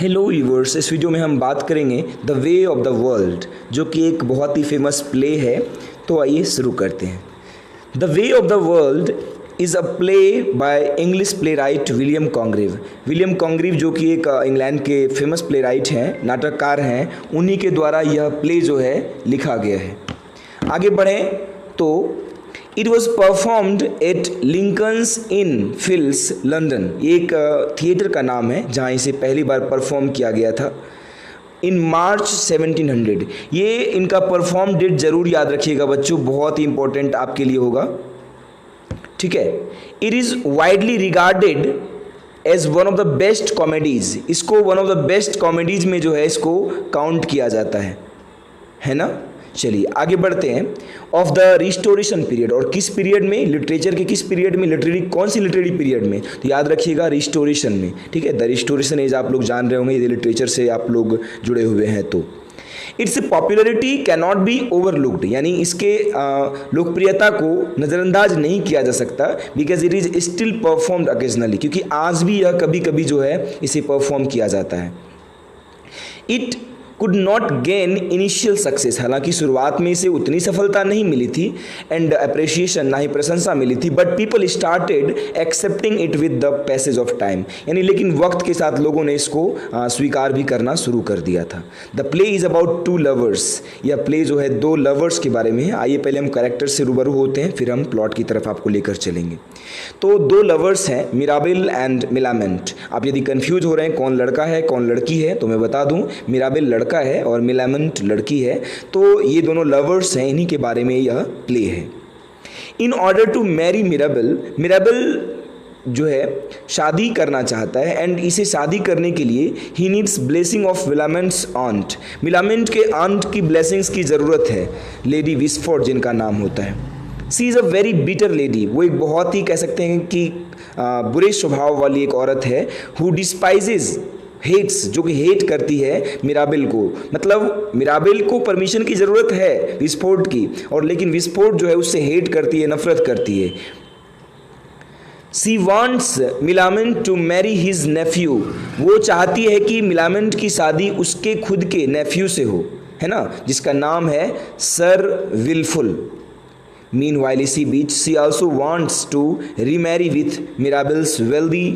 Hello viewers, इस video में हम बात करेंगे the way of the world, जो कि एक बहुत ही फेमस प्ले है। तो आइए शुरू करते हैं। The way of the world is a play by English play right William Congreve. William Congreve जो कि एक इंग्लैंड के फेमस प्ले राइट हैं, नाटककार हैं, उन्हीं के द्वारा यह प्ले जो है लिखा गया है। आगे बढ़ें तो it was performed at Lincoln's Inn Fields London. एक थिएटर का नाम है जहाँ इसे पहली बार परफॉर्म किया गया था इन मार्च 1700। ये इनका परफॉर्म डेट ज़रूर याद रखिएगा बच्चों, बहुत ही इंपॉर्टेंट आपके लिए होगा। ठीक है। It is widely regarded as one of the best comedies. इसको one of the best comedies में जो है इसको काउंट किया जाता है ना। चलिए आगे बढ़ते हैं। ऑफ द रिस्टोरेशन पीरियड, और किस पीरियड में, लिटरेचर के किस पीरियड में, लिटरेरी कौन सी लिटरेरी पीरियड में, तो याद रखिएगा रिस्टोरेशन में। ठीक है, द रिस्टोरेशन एज आप लोग जान रहे होंगे यदि लिटरेचर से आप लोग जुड़े हुए हैं तो। It's popularity can not be overlooked, यानी इसके लोकप्रियता को नज़रअंदाज नहीं किया जा सकता, because it is still performed occasionally, क्योंकि आज भी यह कभी कभी जो है इसे परफॉर्म किया जाता है। It could not gain initial success, हालांकि शुरुआत में इसे उतनी सफलता नहीं मिली थी, एंड अप्रिसिएशन, ना ही प्रशंसा मिली थी, but people started accepting it with the passage of time, यानी लेकिन वक्त के साथ लोगों ने इसको स्वीकार भी करना शुरू कर दिया था। The play is about to lovers. यह प्ले जो है दो लवर्स के बारे में है। आइए पहले हम कैरेक्टर से रूबरू होते हैं, फिर हम प्लॉट की तरफ आपको लेकर चलेंगे। तो दो लवर्स हैं, मिराबिल एंड मिलामेंट। आप यदि कंफ्यूज हो रहे हैं कौन लड़का है कौन लड़की है, तो मैं बता दूं मिराबिल लड़का है और मिलामेंट लड़की है। तो ये दोनों लवर्स हैं, इन्हीं के बारे में यह प्ले है। इन ऑर्डर टू मैरी मिराबिल, मिराबिल जो है शादी करना चाहता है, एंड इसे शादी करने के लिए ही needs blessing of Millamant's aunt. Millamant के आंट की ब्लेसिंग्स की ज़रूरत है, लेडी विस्फोर्ड जिनका नाम होता है। She is a very bitter lady, वो एक बहुत ही कह सकते हैं कि बुरे स्वभाव वाली एक औरत है। हु डिस्पाइजेज हेट्स, जो कि हेट करती है मिराबिल को, मतलब मिराबिल को परमिशन की ज़रूरत है विस्फोट की, और लेकिन विस्फोट जो है उससे हेट करती है, नफरत करती है। She wants Millamant to marry his nephew, वो चाहती है कि मिलामेंट की शादी उसके खुद के नेफ्यू से हो, है ना, जिसका नाम है सर विल्फुल। Meanwhile, इसी बीच she also wants to remarry with Mirabel's wealthy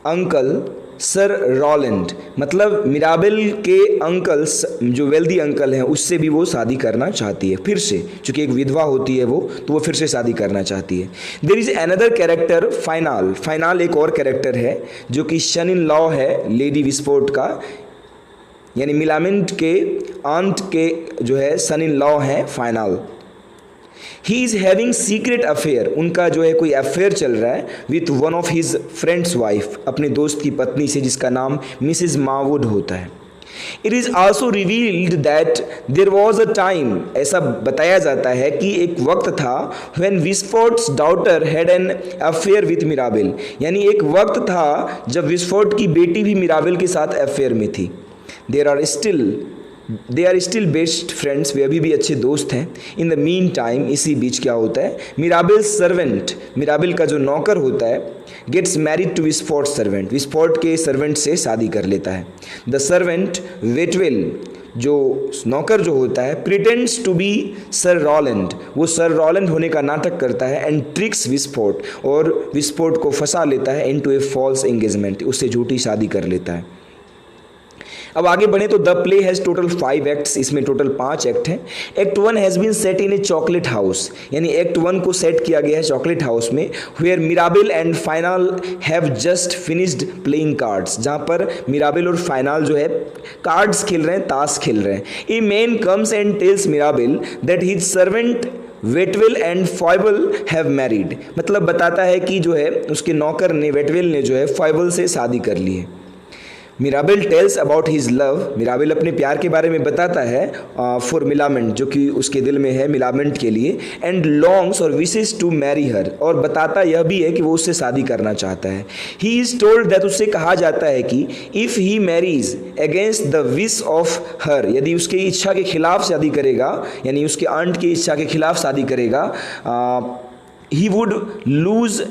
uncle sir Rowland, मतलब मिराबेल के अंकल जो वेल्दी अंकल हैं उससे भी वो शादी करना चाहती है फिर से, क्योंकि एक विधवा होती है वो, तो वो फिर से शादी करना चाहती है। There is another character Foible. Foible एक और कैरेक्टर है जो कि सन इन लॉ है लेडी विस्फोर्ड का, यानी मिलामेंट के आंट के जो है सन इन लॉ है final. He is having secret affair, उनका जो है कोई अफेयर चल रहा है with one of his friends wife, अपने दोस्त की पत्नी से, जिसका नाम मिसिज मावुड होता है। It is also revealed that there was a time, ऐसा बताया जाता है कि एक वक्त था when Wishfort's daughter had an affair with Mirabell, यानी एक वक्त था जब विस्फोर्ड की बेटी भी मिराबिल के साथ अफेयर में थी। They are still best friends, वे अभी भी अच्छे दोस्त हैं। इन द मीन टाइम, इसी बीच क्या होता है, मिराबिल सर्वेंट, मिराबिल का जो नौकर होता है, गेट्स मैरिड टू विस्फोर्ड सर्वेंट, विस्फोर्ड के सर्वेंट से शादी कर लेता है। द सर्वेंट वेटवेल, जो नौकर जो होता है, pretends to be Sir Rowland, वो सर रॉलैंड होने का नाटक करता है, एंड ट्रिक्स विस्फोर्ड, और विस्फोर्ड को फंसा लेता है इनटू ए फॉल्स एंगेजमेंट, उससे झूठी शादी कर लेता है। अब आगे बढ़े तो the play has total 5 acts, इसमें टोटल 5 एक्ट हैं। Act 1 has been set in a chocolate house, यानी एक्ट 1 को सेट किया गया है चॉकलेट हाउस में, where Mirabell and Fainall have just finished playing cards, जहाँ पर मिराबिल और फाइनल जो है कार्ड्स खेल रहे हैं, ताश खेल रहे हैं। A man comes and tells Mirabell that his servant Waitwell and Foible have married, मतलब बताता है कि जो है उसके नौकर ने, वेटवेल ने जो है फॉयबल से शादी कर ली है। मिराबिल टेल्स अबाउट हिज लव, मिराबिल अपने प्यार के बारे में बताता है फॉर मिलामेंट, जो कि उसके दिल में है मिलामेंट के लिए, एंड लॉन्ग्स और विशेस टू मैरी हर, और बताता यह भी है कि वो उससे शादी करना चाहता है। ही इज़ टोल्ड दैट, उससे कहा जाता है कि if he marries against the wish of her, यदि उसकी इच्छा के खिलाफ शादी करेगा, यानी उसके आंट की इच्छा के खिलाफ शादी करेगा, ही वुड लूज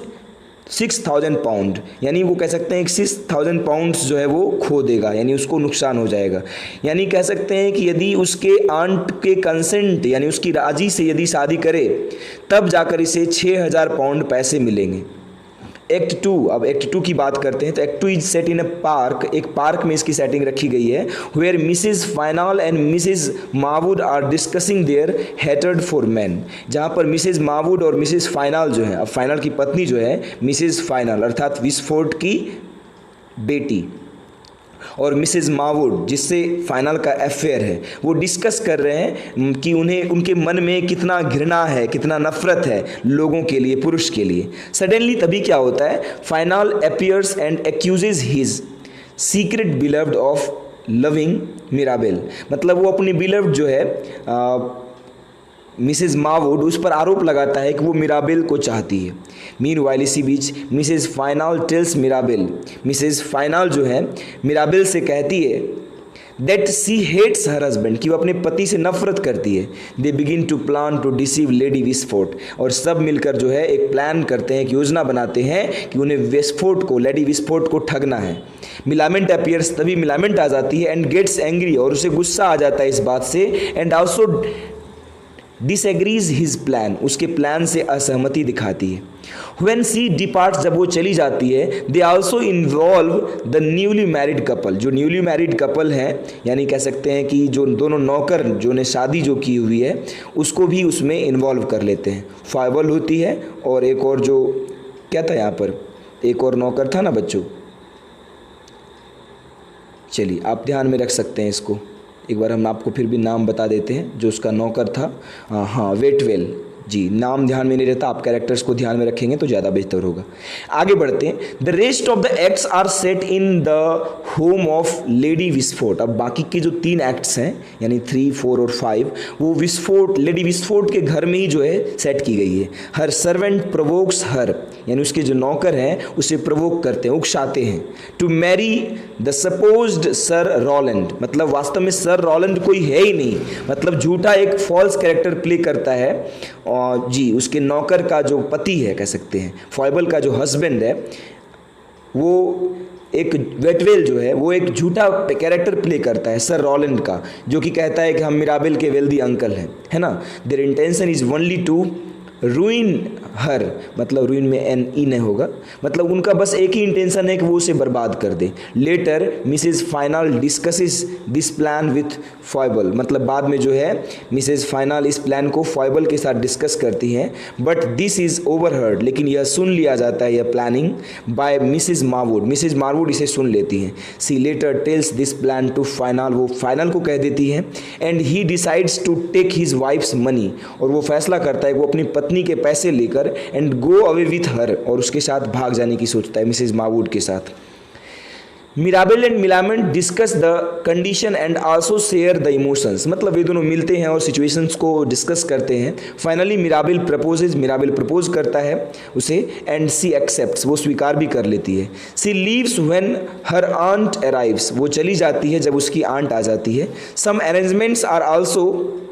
6,000 पाउंड, यानी वो कह सकते हैं कि 6,000 पाउंड्स जो है वो खो देगा, यानी उसको नुकसान हो जाएगा। यानी कह सकते हैं कि यदि उसके आंट के कंसेंट यानी उसकी राजी से यदि शादी करे तब जाकर इसे 6,000 पाउंड पैसे मिलेंगे। एक्ट 2, अब एक्ट 2 की बात करते हैं। तो act 2 is set in a park, एक पार्क में इसकी सेटिंग रखी गई है। Where Mrs Fainall and Mrs Marwood are discussing their hatred for man, जहाँ पर मिसेज मावुड और मिसेज फाइनल जो है, अब फाइनल की पत्नी जो है मिसेज फाइनल अर्थात विस्फोट की बेटी, और मिसेज मावुड जिससे फाइनल का अफेयर है, वो डिस्कस कर रहे हैं कि उन्हें उनके मन में कितना घृणा है, कितना नफरत है लोगों के लिए, पुरुष के लिए। सडनली तभी क्या होता है, Foible appears and accuses his secret beloved of loving Mirabell, मतलब वो अपनी बिलव्ड जो है मिसेज मावुड उस पर आरोप लगाता है कि वो मिराबेल को चाहती है। मीनवाइल इसी बीच Mrs Fainall tells Mirabell, Mrs Fainall जो है मिराबेल से कहती है that she hates her husband, कि वो अपने पति से नफरत करती है। They begin to plan to deceive Lady Wishfort, और सब मिलकर जो है एक प्लान करते हैं, एक योजना बनाते हैं कि उन्हें विस्फोट को, लेडी विस्फोट को ठगना है। मिलामेंट अपीयर्स, तभी मिलामेंट आ जाती है एंड गेट्स एंग्री, और उसे गुस्सा आ जाता है इस बात से, and also disagrees his plan, उसके प्लान से असहमति दिखाती है। व्हेन सी डिपार्ट्स, जब वो चली जाती है, they also involve the newly married couple, जो न्यूली मैरिड कपल है, यानी कह सकते हैं कि जो दोनों नौकर जो ने शादी जो की हुई है उसको भी उसमें इन्वॉल्व कर लेते हैं। फाइबल होती है और एक और जो क्या था यहाँ पर, एक और नौकर था ना बच्चों, चलिए आप ध्यान में रख सकते हैं इसको, एक बार हम आपको फिर भी नाम बता देते हैं जो उसका नौकर था। हाँ, वेटवेल जी, नाम ध्यान में नहीं रहता, आप कैरेक्टर्स को ध्यान में रखेंगे तो ज़्यादा बेहतर होगा। आगे बढ़ते हैं। The rest of the acts are set in the home of Lady Wishfort, अब बाकी के जो 3 एक्ट्स हैं यानी 3, 4 और 5 वो विस्फोट, लेडी विस्फोट के घर में ही जो है सेट की गई है। हर सर्वेंट प्रोवोक्स हर, यानी उसके जो नौकर हैं उसे प्रोवोक करते हैं, उकसाते हैं, to marry the supposed Sir Rowland, मतलब वास्तव में सर रॉलैंड कोई है ही नहीं, मतलब झूठा एक फॉल्स कैरेक्टर प्ले करता है। और जी उसके नौकर का जो पति है, कह सकते हैं फॉयबल का जो हस्बैंड है, वो एक वेटवेल जो है वो एक झूठा कैरेक्टर प्ले करता है सर रॉलैंड का, जो कि कहता है कि हम मिराबेल के वेल्दी अंकल हैं, है ना। Their intention is only to ruin her, मतलब रूइन में एन ई नहीं होगा, मतलब उनका बस एक ही इंटेंशन है कि वो उसे बर्बाद कर दे। Later Mrs Fainall discusses this plan with Foible, मतलब बाद में जो है मिसेज फाइनल इस प्लान को फॉयबल के साथ डिस्कस करती हैं, बट दिस इज ओवरहर्ड, लेकिन यह सुन लिया जाता है यह planning by Mrs Marwood, Mrs Marwood इसे सुन लेती हैं। She later tells this plan to Fainall, वो फाइनल को कह देती हैं, and he decides to take his wife's money, और वो फैसला करता है कि वो अपनी पत्नी के पैसे लेकर and go away with her, और उसके साथ भाग जाने की सोचता है मिसेज मावुड के साथ। Mirabell and Millamant discuss the condition and also share the emotions, मतलब ये दोनों मिलते हैं और सिचुएशंस को डिस्कस करते हैं। Finally Mirabell proposes, Mirabell propose करता है उसे, एंड सी एक्सेप्ट्स, वो स्वीकार भी कर लेती है। She leaves when her aunt arrives, वो चली जाती है जब उसकी आंट आ जाती है। Some arrangements are also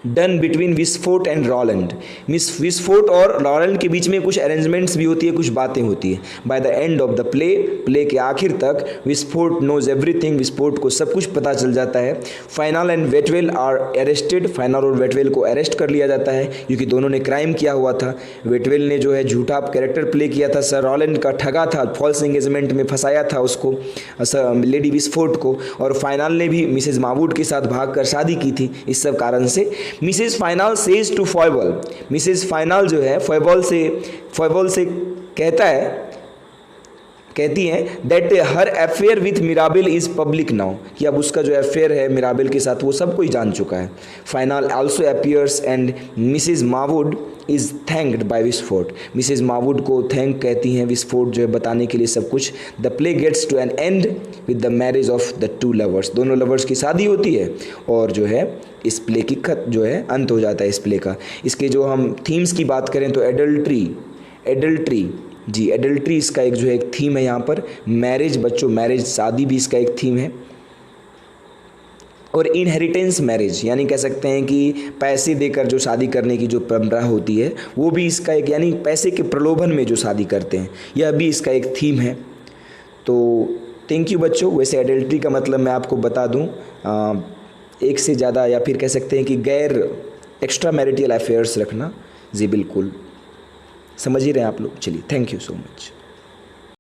done between Wishfort and Rowland, Miss Wishfort और रॉलैंड के बीच में कुछ अरेंजमेंट्स भी होती है, कुछ बातें होती है। By the end of the play, play के आखिर तक विस्फोट नोज एवरीथिंग, विस्फोट को सब कुछ पता चल जाता है। Fainall and Waitwell are arrested, Fainall और वेटवेल को अरेस्ट कर लिया जाता है क्योंकि दोनों ने क्राइम किया हुआ था। वेटवेल ने जो है झूठा कैरेक्टर प्ले किया था, सर रॉलैंड का ठगा था, फॉल्स एंगेजमेंट में फंसाया था उसको, लेडी विस्फोट को, और फाइनल ने भी मिसेज मावुड के साथ भागकर शादी की थी। इस सब कारण से Mrs Fainall says to Foible, Mrs Fainall जो है फॉयबल से कहती हैं that her affair with Mirabell is public now, कि अब उसका जो अफेयर है मिराबेल के साथ वो सब कोई जान चुका है। Fainall also appears and Mrs Marwood is thanked by Wishfort, Mrs Marwood को थैंक कहती हैं विस्फोट जो है बताने के लिए सब कुछ। The play gets to an end with the marriage of the two lovers, दोनों लवर्स की शादी होती है और जो है इस प्ले की जो है अंत हो जाता है इस प्ले का। इसके जो हम थीम्स की बात करें तो एडल्ट्री जी, एडल्ट्री इसका एक जो है एक थीम है यहाँ पर। मैरिज, बच्चों मैरिज शादी भी इसका एक थीम है। और इनहेरिटेंस मैरिज, यानी कह सकते हैं कि पैसे देकर जो शादी करने की जो परंपरा होती है वो भी इसका एक, यानी पैसे के प्रलोभन में जो शादी करते हैं, यह भी इसका एक थीम है। तो थैंक यू बच्चों। वैसे एडल्ट्री का मतलब मैं आपको बता दूं, एक से ज़्यादा या फिर कह सकते हैं कि गैर एक्स्ट्रा मैरिटल अफेयर्स रखना। जी बिल्कुल, समझ ही रहे हैं आप लोग। चलिए, थैंक यू सो मच।